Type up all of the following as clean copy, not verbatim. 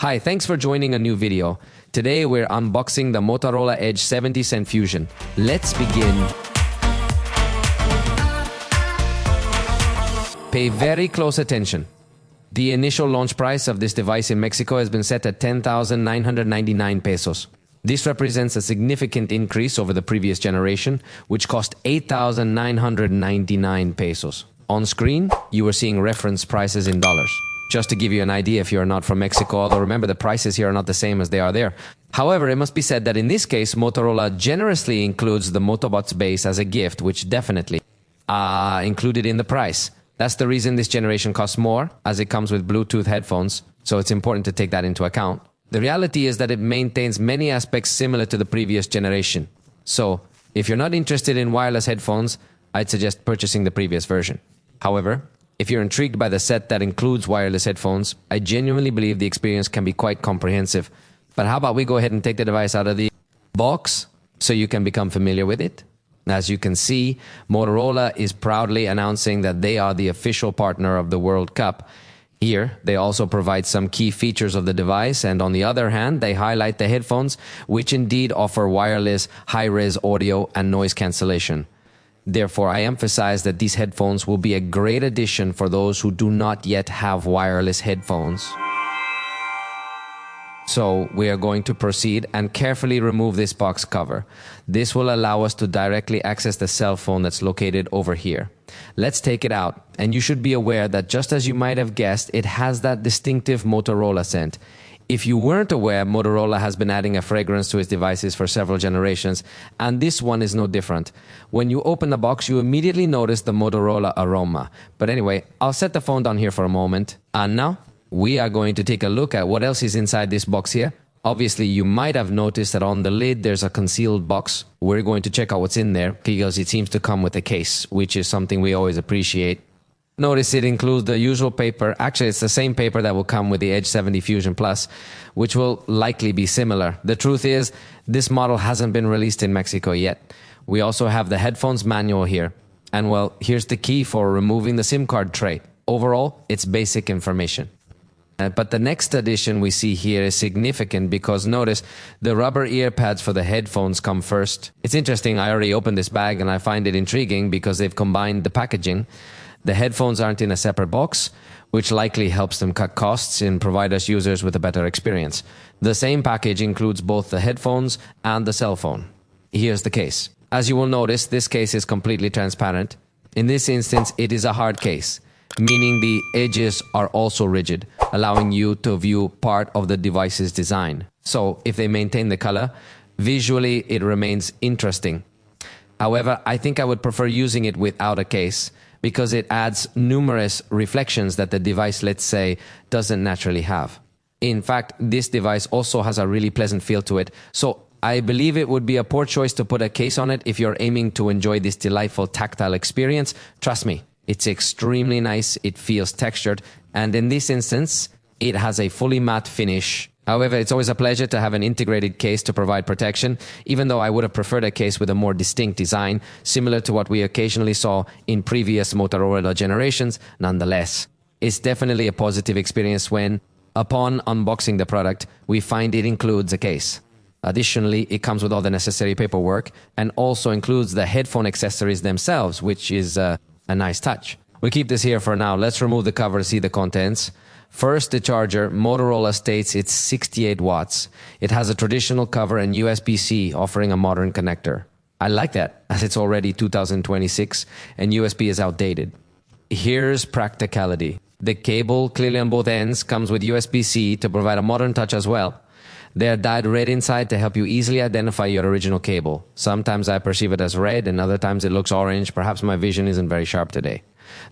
Hi, thanks for joining a new video. Today we're unboxing the Motorola Edge 70 Cent Fusion. Let's begin. Pay very close attention. The initial launch price of this device in Mexico has been set at 10,999 pesos. This represents a significant increase over the previous generation, which cost 8,999 pesos. On screen, you are seeing reference prices in dollars. Just to give you an idea if you're not from Mexico, although remember the prices here are not the same as they are there. However, it must be said that in this case, Motorola generously includes the Motobots base as a gift, which definitely included in the price. That's the reason this generation costs more, as it comes with Bluetooth headphones, so it's important to take that into account. The reality is that it maintains many aspects similar to the previous generation. So, if you're not interested in wireless headphones, I'd suggest purchasing the previous version. However, if you're intrigued by the set that includes wireless headphones, I genuinely believe the experience can be quite comprehensive. But how about we go ahead and take the device out of the box so you can become familiar with it? As you can see, Motorola is proudly announcing that they are the official partner of the World Cup. Here, they also provide some key features of the device, and on the other hand, they highlight the headphones, which indeed offer wireless, high-res audio and noise cancellation. Therefore, I emphasize that these headphones will be a great addition for those who do not yet have wireless headphones. So, we are going to proceed and carefully remove this box cover. This will allow us to directly access the cell phone that's located over here. Let's take it out, and you should be aware that just as you might have guessed, it has that distinctive Motorola scent. If you weren't aware, Motorola has been adding a fragrance to its devices for several generations, and this one is no different. When you open the box, you immediately notice the Motorola aroma. But anyway, I'll set the phone down here for a moment. And now, we are going to take a look at what else is inside this box here. Obviously, you might have noticed that on the lid, there's a concealed box. We're going to check out what's in there, because it seems to come with a case, which is something we always appreciate. Notice it includes the usual paper. Actually, it's the same paper that will come with the Edge 70 Fusion Plus, which will likely be similar. The truth is, this model hasn't been released in Mexico yet. We also have the headphones manual here. And well, here's the key for removing the SIM card tray. Overall, it's basic information. But the next addition we see here is significant because notice the rubber ear pads for the headphones come first. It's interesting, I already opened this bag and I find it intriguing because they've combined the packaging. The headphones aren't in a separate box, which likely helps them cut costs and provide us users with a better experience. The same package includes both the headphones and the cell phone. Here's the case. As you will notice, this case is completely transparent. In this instance, it is a hard case, meaning the edges are also rigid, allowing you to view part of the device's design. So, if they maintain the color, visually it remains interesting. However, I think I would prefer using it without a case, because it adds numerous reflections that the device, let's say, doesn't naturally have. In fact, this device also has a really pleasant feel to it, so I believe it would be a poor choice to put a case on it if you're aiming to enjoy this delightful tactile experience. Trust me, it's extremely nice, it feels textured, and in this instance, it has a fully matte finish. However, it's always a pleasure to have an integrated case to provide protection, even though I would have preferred a case with a more distinct design, similar to what we occasionally saw in previous Motorola generations. Nonetheless, it's definitely a positive experience when, upon unboxing the product, we find it includes a case. Additionally, it comes with all the necessary paperwork and also includes the headphone accessories themselves, which is a nice touch. We keep this here for now. Let's remove the cover to see the contents. First, the charger. Motorola states it's 68 watts. It has a traditional cover and USB-C, offering a modern connector. I like that, as it's already 2026 and USB is outdated. Here's practicality. The cable, clearly on both ends, comes with USB-C to provide a modern touch as well. They are dyed red inside to help you easily identify your original cable. Sometimes I perceive it as red and other times it looks orange. Perhaps my vision isn't very sharp today.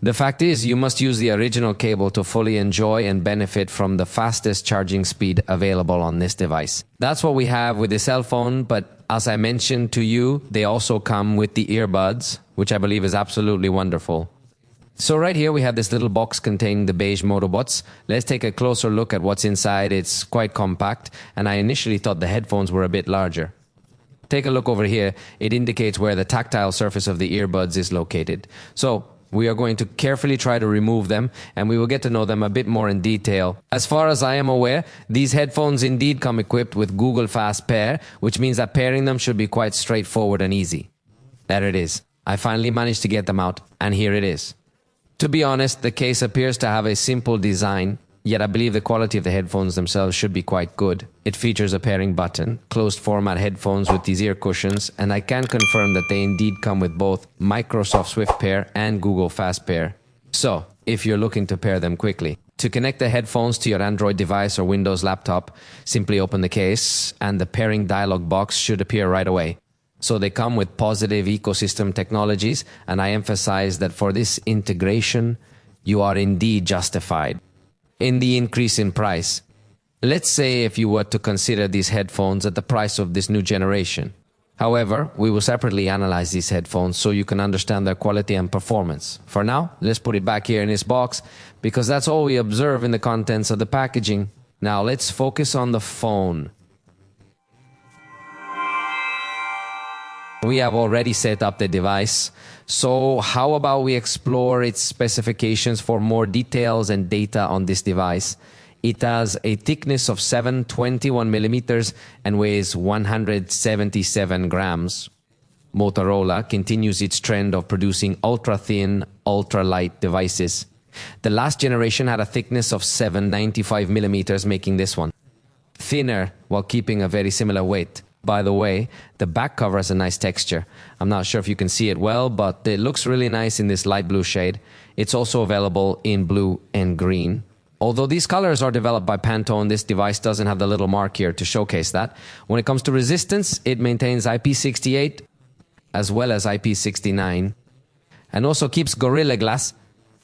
The fact is, you must use the original cable to fully enjoy and benefit from the fastest charging speed available on this device. That's what we have with the cell phone, but as I mentioned to you, they also come with the earbuds, which I believe is absolutely wonderful. So right here we have this little box containing the beige Motobots. Let's take a closer look at what's inside. It's quite compact, and I initially thought the headphones were a bit larger. Take a look over here. It indicates where the tactile surface of the earbuds is located. So, We are going to carefully try to remove them, and we will get to know them a bit more in detail. As far as I am aware, these headphones indeed come equipped with Google Fast Pair, which means that pairing them should be quite straightforward and easy. There it is. I finally managed to get them out, and here it is. To be honest, the case appears to have a simple design, yet I believe the quality of the headphones themselves should be quite good. It features a pairing button, closed format headphones with these ear cushions, and I can confirm that they indeed come with both Microsoft Swift Pair and Google Fast Pair. So, if you're looking to pair them quickly, to connect the headphones to your Android device or Windows laptop, simply open the case and the pairing dialog box should appear right away. So they come with positive ecosystem technologies, and I emphasize that for this integration, you are indeed justified in the increase in price. Let's say if you were to consider these headphones at the price of this new generation. However, we will separately analyze these headphones so you can understand their quality and performance. For now, let's put it back here in this box because that's all we observe in the contents of the packaging. Now let's focus on the phone. We have already set up the device, so how about we explore its specifications for more details and data on this device. It has a thickness of 721 millimeters and weighs 177 grams. Motorola continues its trend of producing ultra-thin, ultra-light devices. The last generation had a thickness of 795 millimeters, making this one thinner while keeping a very similar weight. By the way, the back cover has a nice texture. I'm not sure if you can see it well, but it looks really nice in this light blue shade. It's also available in blue and green. Although these colors are developed by Pantone, this device doesn't have the little mark here to showcase that. When it comes to resistance, it maintains IP68 as well as IP69 and also keeps Gorilla Glass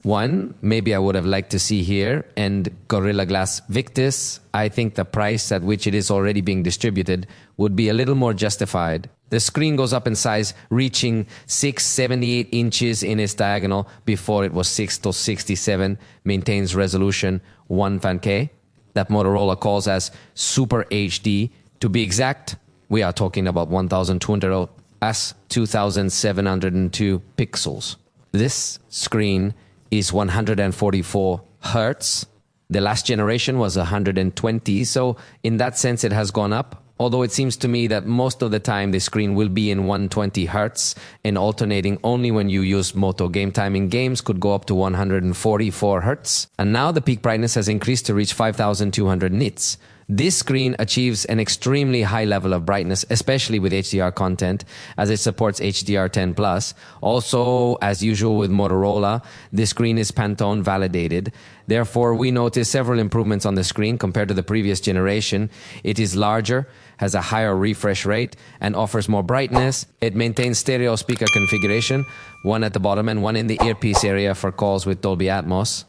1, maybe I would have liked to see here, and Gorilla Glass Victus. I think the price at which it is already being distributed would be a little more justified. The screen goes up in size, reaching 678 inches in its diagonal. Before it was 6 to 67, maintains resolution 1K, that Motorola calls as Super HD. To be exact, we are talking about 1200 as 2702 pixels. This screen is 144 hertz. The last generation was 120, so in that sense it has gone up. Although it seems to me that most of the time the screen will be in 120 hertz and alternating only when you use Moto Game Time in games could go up to 144 hertz. And now the peak brightness has increased to reach 5200 nits. This screen achieves an extremely high level of brightness, especially with HDR content, as it supports HDR10+. Also, as usual with Motorola, this screen is Pantone validated. Therefore, we notice several improvements on the screen compared to the previous generation. It is larger, has a higher refresh rate, and offers more brightness. It maintains stereo speaker configuration, one at the bottom and one in the earpiece area for calls with Dolby Atmos.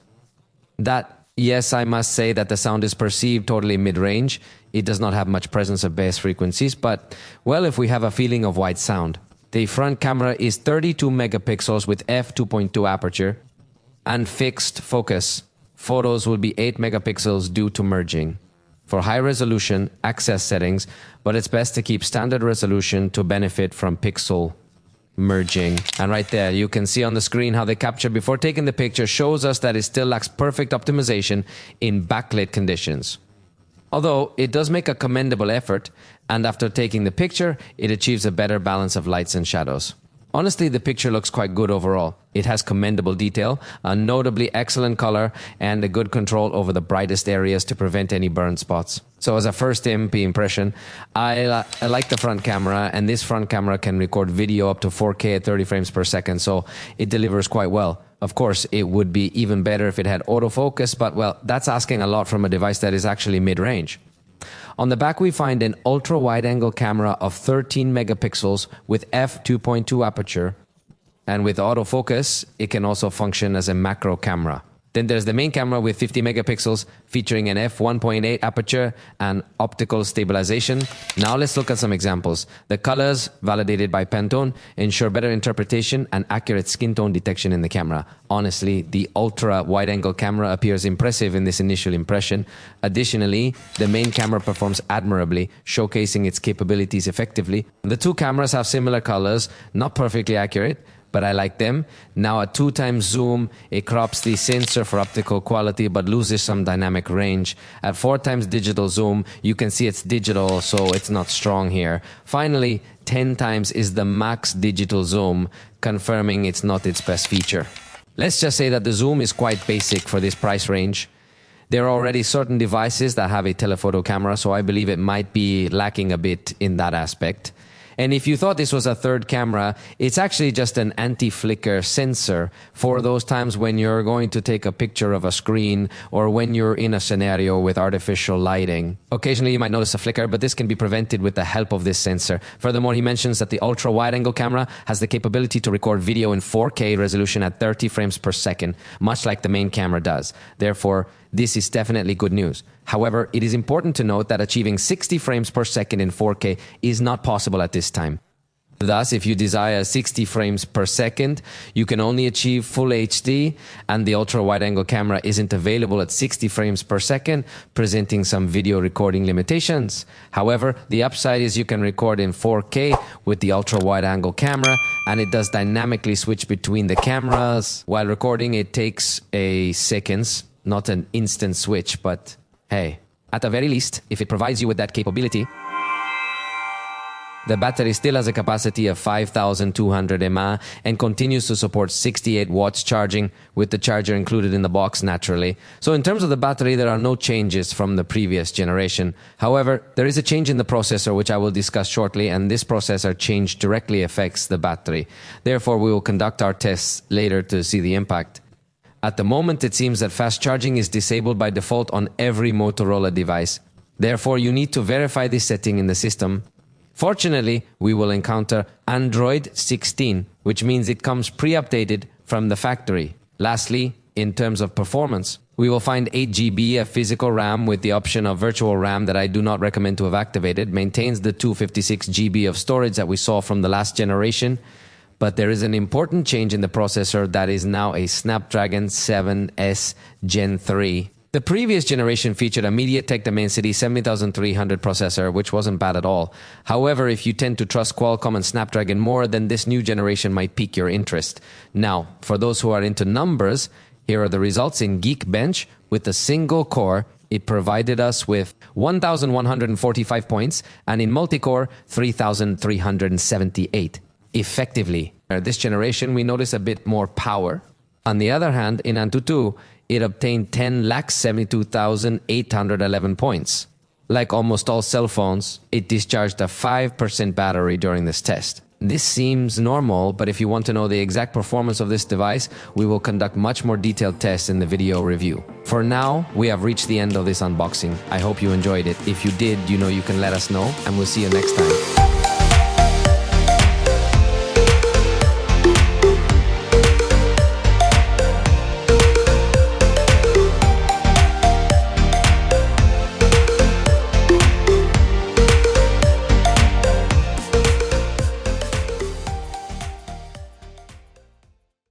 Yes, I must say that the sound is perceived totally mid-range. It does not have much presence of bass frequencies, but, well, if we have a feeling of white sound. The front camera is 32 megapixels with f2.2 aperture and fixed focus. Photos will be 8 megapixels due to merging. For high resolution, access settings, but it's best to keep standard resolution to benefit from pixel merging. And right there, you can see on the screen how the capture before taking the picture shows us that it still lacks perfect optimization in backlit conditions. Although it does make a commendable effort, and after taking the picture, it achieves a better balance of lights and shadows. Honestly, the picture looks quite good overall. It has commendable detail, a notably excellent color, and a good control over the brightest areas to prevent any burn spots. So as a first MP impression, I like the front camera, and this front camera can record video up to 4K at 30 frames per second, so it delivers quite well. Of course, it would be even better if it had autofocus, but well, that's asking a lot from a device that is actually mid-range. On the back, we find an ultra-wide-angle camera of 13 megapixels with f2.2 aperture, and with autofocus, it can also function as a macro camera. Then there's the main camera with 50 megapixels featuring an f1.8 aperture and optical stabilization. Now let's look at some examples. The colors, validated by Pantone, ensure better interpretation and accurate skin tone detection in the camera. Honestly, the ultra wide-angle camera appears impressive in this initial impression. Additionally, the main camera performs admirably, showcasing its capabilities effectively. The two cameras have similar colors, not perfectly accurate, but I like them. Now at 2 times zoom, it crops the sensor for optical quality but loses some dynamic range. At 4 times digital zoom, you can see it's digital, so it's not strong here. Finally, 10 times is the max digital zoom, confirming it's not its best feature. Let's just say that the zoom is quite basic for this price range. There are already certain devices that have a telephoto camera, so I believe it might be lacking a bit in that aspect. And if you thought this was a third camera, it's actually just an anti-flicker sensor for those times when you're going to take a picture of a screen or when you're in a scenario with artificial lighting. Occasionally you might notice a flicker, but this can be prevented with the help of this sensor. Furthermore, he mentions that the ultra-wide-angle camera has the capability to record video in 4K resolution at 30 frames per second, much like the main camera does. Therefore, this is definitely good news. However, it is important to note that achieving 60 frames per second in 4K is not possible at this time. Thus, if you desire 60 frames per second, you can only achieve full HD, and the ultra-wide-angle camera isn't available at 60 frames per second, presenting some video recording limitations. However, the upside is you can record in 4K with the ultra-wide-angle camera, and it does dynamically switch between the cameras. While recording, it takes a seconds, not an instant switch, but hey, at the very least, if it provides you with that capability. The battery still has a capacity of 5,200 mAh and continues to support 68 watts charging, with the charger included in the box naturally. So in terms of the battery, there are no changes from the previous generation. However, there is a change in the processor, which I will discuss shortly, and this processor change directly affects the battery. Therefore, we will conduct our tests later to see the impact. At the moment, it seems that fast charging is disabled by default on every Motorola device. Therefore, you need to verify this setting in the system. Fortunately, we will encounter Android 16, which means it comes pre-updated from the factory. Lastly, in terms of performance, we will find 8 GB of physical RAM with the option of virtual RAM that I do not recommend to have activated, maintains the 256 GB of storage that we saw from the last generation. But there is an important change in the processor that is now a Snapdragon 7S Gen 3. The previous generation featured a MediaTek Dimensity 7300 processor, which wasn't bad at all. However, if you tend to trust Qualcomm and Snapdragon more, then this new generation might pique your interest. Now, for those who are into numbers, here are the results in Geekbench. With a single core, it provided us with 1,145 points, and in multi-core, 3,378. Effectively, this generation we notice a bit more power. On the other hand, in Antutu, it obtained 10,72,811 points. Like almost all cell phones, it discharged a 5% battery during this test. This seems normal, but if you want to know the exact performance of this device, we will conduct much more detailed tests in the video review. For now, we have reached the end of this unboxing. I hope you enjoyed it. If you did, you know you can let us know, and we'll see you next time.